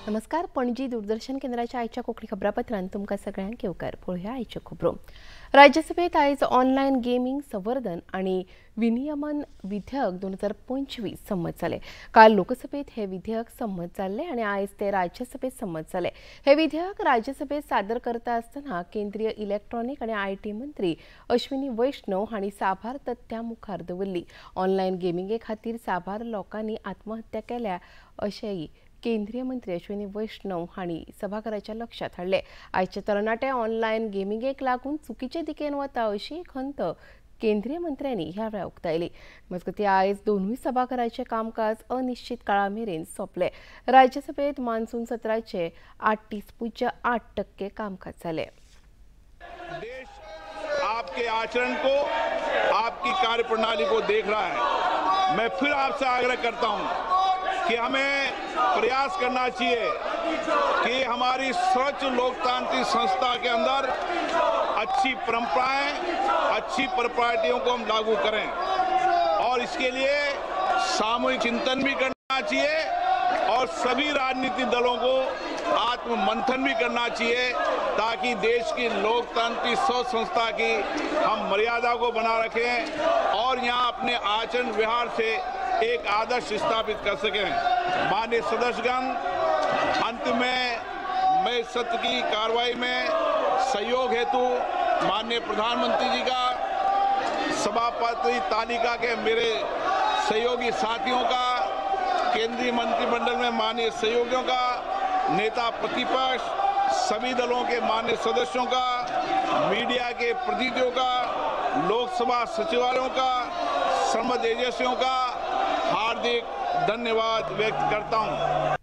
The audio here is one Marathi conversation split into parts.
नमस्कार. पणजी दूरदर्शन केंद्राच्या आयच्या कोंकणी खबरापत्रांत तुमकां सगळ्यांक येवकार. पळोवया आयच्यो खबरो. राज्यसभेत आयज ऑनलायन गेमिंग संवर्धन आनी विनियमन विधेयक 2025 संमत जाले. काल लोकसभेत हे विधेयक संमत जाल्ले आनी आयज ते राज्यसभेत संमत जाले. हे विधेयक राज्यसभेत सादर करता आसतना केंद्रीय इलेक्ट्रॉनिक आनी आयटी मंत्री अश्विनी वैष्णव हांणी साबार तथ्यां मुखार दवरली. ऑनलायन गेमिंगे खातीर साबार लोकांनी आत्महत्या केल्या अशेंय केंद्रीय मंत्री अश्विनी वैष्णव हांणी सभाघराच्या लक्षात हाडले. आयचे तरणाटे ऑनलायन गेमिंगेक लागून चुकीचे दिकेन वता अशी खंत केंद्रीय मंत्र्यांनी ह्या वेळार उक्तायली. मजगतीं आयज दोनूय सभाघरांचे कामकाज अनिश्चित काळा मेरेन सोंपले. राज्यसभेत मान्सून सत्राचे 38.8% कामकाज जाले. देश आपके आचरण को, आपकी कार्यप्रणाली को देख रहा है. मैं फिर आपसे आग्रह करता हूं कि हमें प्रयास करना चाहिए कि हमारी स्वच्छ लोकतांत्रिक संस्था के अंदर अच्छी परंपराएं, अच्छी प्रॉपर्टियों को हम लागू करें और इसके लिए सामूहिक चिंतन भी करना चाहिए और सभी राजनीतिक दलों को आत्ममंथन भी करना चाहिए ताकि देश की लोकतांत्रिक संस्था की हम मर्यादा को बना रखें और यहाँ अपने आचरण व्यवहार से एक आदर्श स्थापित कर सकें. माननीय सदस्यगण, अंत में मैं सत्र की कार्रवाई में सहयोग हेतु माननीय प्रधानमंत्री जी का, सभापति तालिका के मेरे सहयोगी साथियों का, केंद्रीय मंत्रिमंडल में माननीय सहयोगियों का, नेता प्रतिपक्ष, सभी दलों के माननीय सदस्यों का, मीडिया के प्रतिनिधियों का, लोकसभा सचिवालयों का, संबद्ध एजेंसियों का हार्दिक धन्यवाद व्यक्त करता हूं.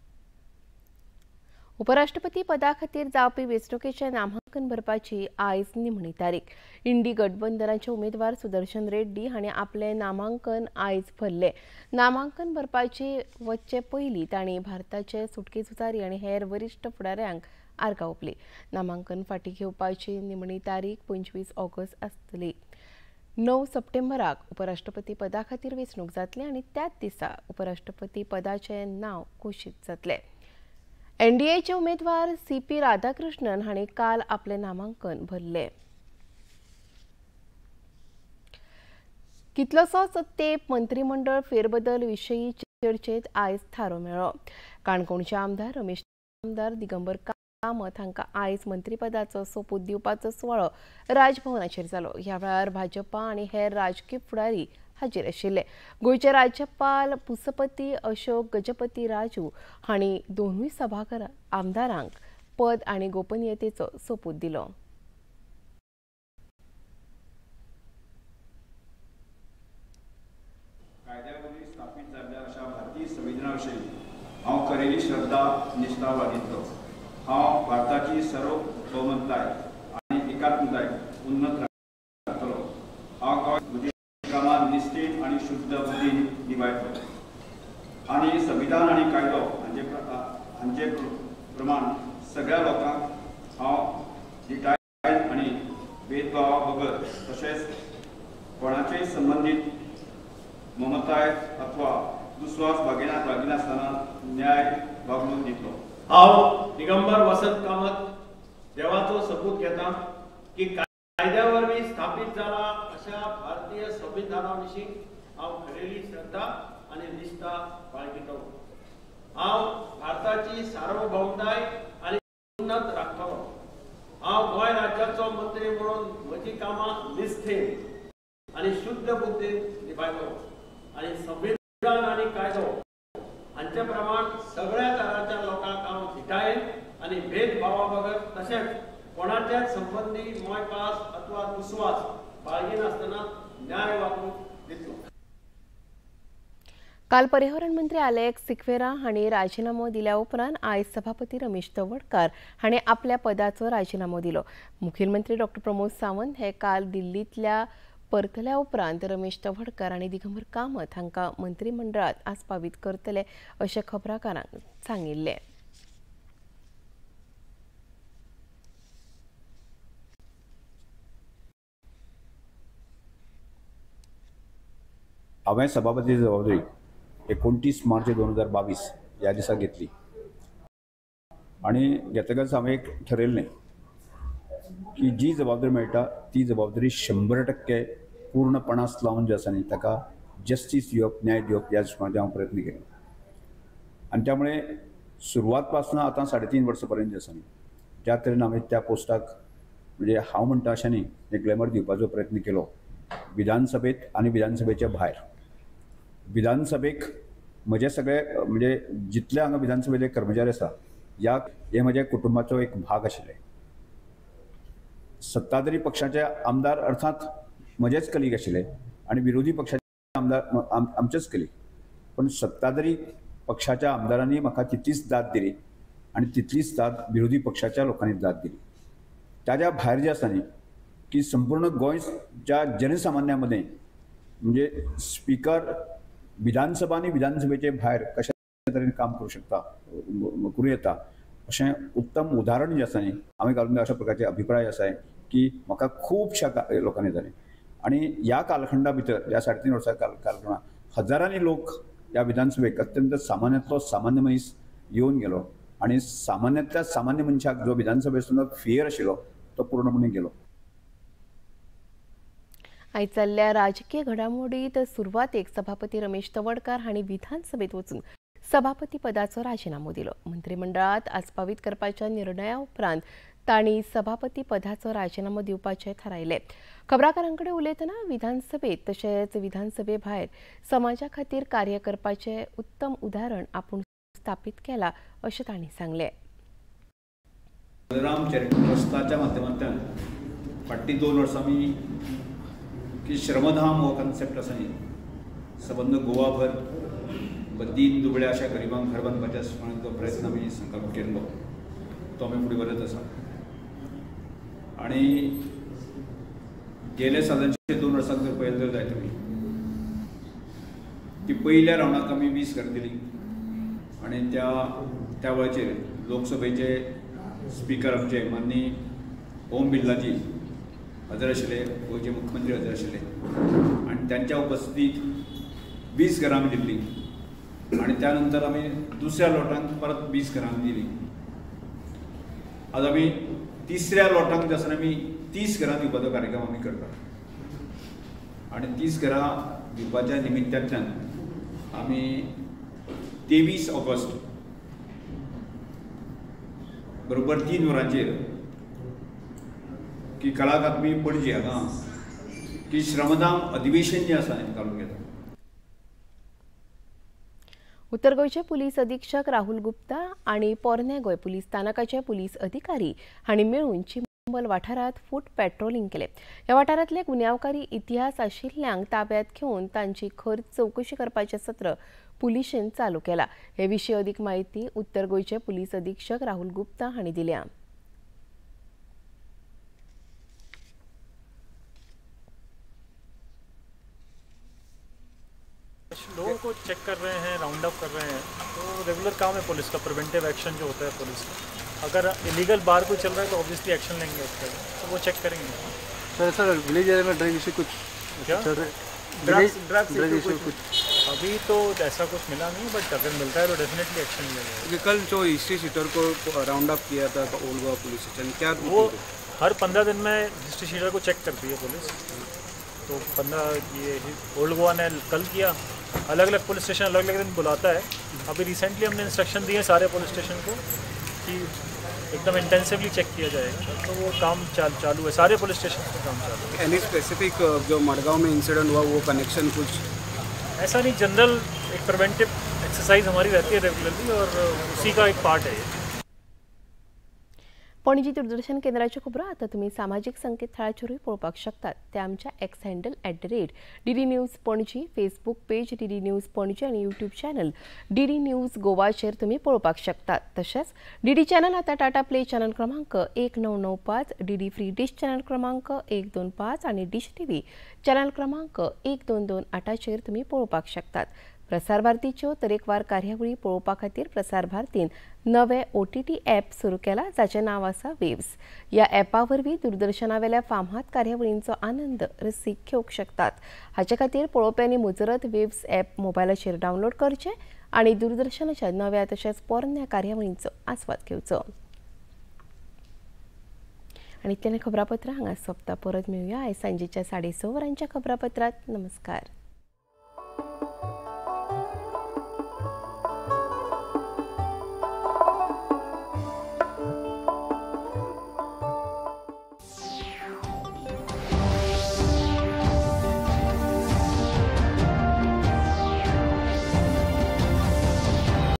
उपराष्ट्रपती पदा खातीर जावपी वेंचणुकेचें नामांकन भरपाची आयज निमणी तारीख. इंडी गठबंधनाचे उमेदवार सुदर्शन रेड्डी हांणी आपलें नामांकन आयज भरलें. नामांकन भरपाची वचचे पयलीं तांणी भारताचे सुटके झुजारी आनी हेर वरिश्ठ फुडाऱ्यांक आर्गां ओंपलीं. नामांकन फाटीं घेवपाची निमणी तारीख 25 ऑगस्ट आसतली. 9 सप्टेंबराक उपराष्ट्रपती पदा खातीर वेंचणूक जातली आनी त्याच दिसा उपराष्ट्रपती पदाचें नांव घोशीत जातलें. एनडीएचे उमेदवार सीपी राधाकृष्णन हांणी काल आपलें नामांकन भरलें. कितलोसोच तेंप मंत्रिमंडळ फेरबदल विशीं चर्चेत आयज थारो मेळ्ळो. काणकोणचे आमदार रमेश आमदार दिगंबर कामत हांकां आयज मंत्रीपदाचो सोपूत दिवपाचो सुवाळो राजभवनाचेर जालो. ह्या वेळार भाजपा आनी हेर राजकीय फुडारी हाजीर आशिल्ले. गोंयचे राज्यपाल पुसपती अशोक गजपती राजू हांणी दोनूय सभाघर आमदारांक पद आनी गोपनीयतेचो सोपूत दिलो. कायद्यावरवी स्थापीत जाल्ल्या अशा भारतीय संविधानाविशीं हांव खरेली श्रद्धा निश्ठा बाळगितलो. हांव भारताची सार्वभौमताय आनी एकात्मताय उन्नत राखतलो. हांव म्हजी कामां निश्ठेन आनी शुद्ध बुद्दीन निभायतलो आनी संविधान आनी कायदो हांचे प्रमाण सगळ्या लोकांक हांव दिठायेन आनी भेदभावा बगर तशेंच कोणाचेय संबंदीत ममताय अथवा दुस्वास बागिनासतना न्याय वागणूक दितलो. हांव दिगंबर वसंत कामत देवाचो सपूत घेता की कायद्यावरवी स्थापीत जाला अशा भारतीय संविधाना विशीं हांव खरेली श्रद्धा आनी निश्ठा बाळगितलो. हांव भारताची सार्वभौमताय आनी उन्नत राखतलो. हांव गोंय राज्याचो मंत्री म्हणून म्हजी कामां निश्ठेन आनी शुद्ध बुद्दीन निभायतलो आनी संविधान आनी कायदो हांचे प्रमाण सगळ्या तरांच्या लोकांक हांव दिठायेन आनी भेदभावा बगर तशेंच कोणाच्याच संबंदी मोयपास अथवा दुस्वास बाळगिनासतना न्याय वागणूक दितलो. काल पर्यावरण मंत्री अलेक्स सिक्वेरा हांणी राजिनामो दिल्या उपरांत आयज सभापती रमेश तवडकार हांणी आपल्या पदाचो राजिनामो दिलो. मुखेलमंत्री डॉ. प्रमोद सावंत हे काल दिल्लींतल्या परतल्या उपरांत रमेश तवडकार आनी दिगंबर कामत हांकां मंत्रिमंडळांत आस्पावीत करतले अशें खबराकारांक सांगिल्लें. हांवें सभापतीची जबाबदारी 29 मार्च 2022 ह्या दिसा घेतली. आणि घेतकच हांवें एक ठरयल्लें की जी जबाबदारी मेळटा ती जबाबदारी 100% पूर्णपणास लावन जी आसा न्ही ताका जस्टीस दिवप, न्याय दिवप ह्या दृश्टीकोनातल्यान हांव प्रयत्न केले. आनी त्यामुळे सुरवात पासून आतां 3.5 वर्सां पर्यंत जी आसा न्ही ज्या तरेन हांवें त्या पोस्टाक म्हणजे हांव म्हणटा अशें न्ही एक ग्लॅमर दिवपाचो प्रयत्न केलो विधानसभेत आनी विधानसभेच्या भायर. विधानसभेक म्हजे सगळे म्हणजे जितले हांगा विधानसभेचे कर्मचारी आसा हे म्हज्या कुटुंबाचो एक भाग आशिल्ले. सत्ताधारी पक्षाचे आमदार अर्थात म्हजेच कलीग आशिल्ले आनी विरोधी पक्षाचे आमदार आमचेच कलीग. पण सत्ताधारी पक्षाच्या आमदारांनी म्हाका तितलीच दाद दिली आनी तितलीच दाद विरोधी पक्षाच्या लोकांनी दाद दिली. ताज्या भायर जे आसा न्ही की संपूर्ण गोंयच्या जनसामान्यामध्ये म्हणजे स्पीकर विधानसभा आनी विधानसभेचे भायर कशा तरेन काम करूं शकता करूं येता अशें उत्तम उदाहरण जें आसा न्ही हांवें घालून दिलें. अशा प्रकारचे अभिप्राय आसाय की म्हाका खुबश्या लोकांनी जाले आनी ह्या कालखंडा भितर ह्या 3.5 वर्सां कालखंडांत हजारांनी लोक ह्या विधानसभेक अत्यंत सामान्यांतलो सामान्य मनीस येवन गेलो आनी सामान्यांतल्या सामान्य मनशाक जो विधानसभेचो फियर आशिल्लो तो पूर्णपणे गेलो. आयज जाल्ल्या राजकीय घडामोडींत सुरवातेक सभापती रमेश तवडकार हांणी विधानसभेत वचून सभापती पदाचो राजिनामो दिलो. मंत्रिमंडळात आस्पावीत करपाच्या निर्णया उपरांत तांणी सभापती पदाचो राजिनामो दिवपाचें थारायलें. खबराकारांकडेन उलयतना विधानसभेत तशेंच विधानसभे भायर समाजा खातीर कार्य करपाचें उत्तम उदाहरण आपूण स्थापीत केलां अशें तांणी सांगलें. बलराम चॅरिटेबल ट्रस्टाच्या माध्यमांतल्यान फाटलीं 2 वर्सां आमी की श्रमधाम हो कन्सेप्ट आसा न्ही सबंद गोवाभर दीन दुबळ्या अशा गरिबांक घर बांदपाच्या तो प्रयत्न आमी संकल्प केल्लो तो आमी फुडें व्हरत आसा. आणि गेले साधारणशे 2 वर्सांक जर पळयत जर जायत तुमी ती पयल्या रावंडाक आमी 20 घरां दिली आणि त्या वेळाचेर लोकसभेचे स्पीकर आमचे माननीय ओम बिर्लाजी हजर आशिल्ले, गोंयचे मुख्यमंत्री हजर आशिल्ले आणि त्यांच्या उपस्थितीत 20 घरां आमी दिल्ली आणि त्यानंतर आमी दुसऱ्या लोटांक परत 20 घरां दिली. आज आमी तिसऱ्या लोटांक जे आसा आमी 30 घरां दिवपाचो कार्यक्रम आमी करता आणि 30 घरां दिवपाच्या निमित्तांतल्यान आमी 23 ऑगस्ट बरोबर 3 वरांचेर की कला अकादमी पणजी हांगा की श्रमदान अधिवेशन जे आसा हें घालून घेता. उत्तर गोंयचे पुलीस अधीक्षक राहुल गुप्ता आणि पोरने गोंय पुलीस स्थानकाचे पुलीस अधिकारी हांणी मेळून चिंबल वाठारांत फूट पेट्रोलिंग केले. ह्या वाठारांतले गुन्यांवकारी इतिहास आशिल्ल्यांक ताब्यात घेवन तांची खर चवकशी करपाचें सत्र पुलिशेन चालू केला. हे विशीं अदीक माहिती उत्तर गोंयचे पुलीस अधीक्षक राहुल गुप्ता हांणी दिल्या. लोगों को चेक कर रहे हैं, राउंड अप कर रहे हैं, तो रेगुलर काम है पुलिस का. प्रिवेंटिव एक्शन जो होता है पुलिस का, अगर इलीगल बार कोई चल रहा है तो ऑब्वियसली एक्शन लेंगे उस पर, तो वो चेक करेंगे. सर विलेज एरिया में ड्रग इशू कुछ क्या ड्रग्स इशू कुछ अभी तो ऐसा कुछ मिला नहीं, बट अगर मिलता है तो डेफिनेटली एक्शन लेंगे. कल जो हिस्ट्री शीटर को राउंड अप किया था ओल्ड गोवा पुलिस स्टेशन, क्या वो हर 15 दिन में हिस्ट्री शीटर को चेक करती है पुलिस. तो 15 ये ओल्ड गोवा ने कल किया, अलग अलग पुलिस स्टेशन अलग अलग दिन बुलाता है. अभी रिसेंटली हमने इंस्ट्रक्शन दिए सारे पुलिस स्टेशन को कि एकदम इंटेंसिवली चेक किया जाएगा, तो वो काम चालू है. सारे पुलिस स्टेशन में काम चालू है. एनी स्पेसिफिक जो मडगांव में इंसिडेंट हुआ वो कनेक्शन कुछ ऐसा नहीं, जनरल एक प्रिवेंटिव एक्सरसाइज हमारी रहती है रेगुलरली और उसी का एक पार्ट है ये. पणजी दूरदर्शन केंद्राच्यो खबरो आतां तुमी सामाजीक संकेतथळाचेरूय पळोवपाक शकतात. ते आमच्या x handle @DD news Panaji, Facebook page DD news Panaji आणि यूट्यूब चॅनल DD न्यूज गोवाचेर तुमी पळोवपाक शकतात. तशेंच DD चॅनल आतां टाटा प्ले चॅनल क्रमांक 1995, DD फ्री डिश चॅनल क्रमांक 125 आणि डिश TV चॅनल क्रमांक 1228चेर तुमी पळोवपाक शकतात. प्रसार भारतीच्यो तरेकवार कार्यावळी पळोवपा खातीर प्रसार भारतीन नवे OTT ॲप सुरू केला, जाचें नांव आसा वेव्स. ह्या ॲपा वरवीं दूरदर्शनावेल्या फामाद कार्यावळींचो आनंद रसीक घेवंक शकतात. हाचे खातीर पळोवप्यांनी मुजरत वेव्स ॲप मोबायलाचेर डावनलोड करचें आनी दूरदर्शनाच्या नव्या तशेंच पोरन्या कार्यावळींचो आस्वाद घेवचो. आणि इतलें खबरापत्र हांगा सोंपता. परत मेळुया आयज सांजेच्या 6:30 वरांच्या खबरापत्रांत. नमस्कार.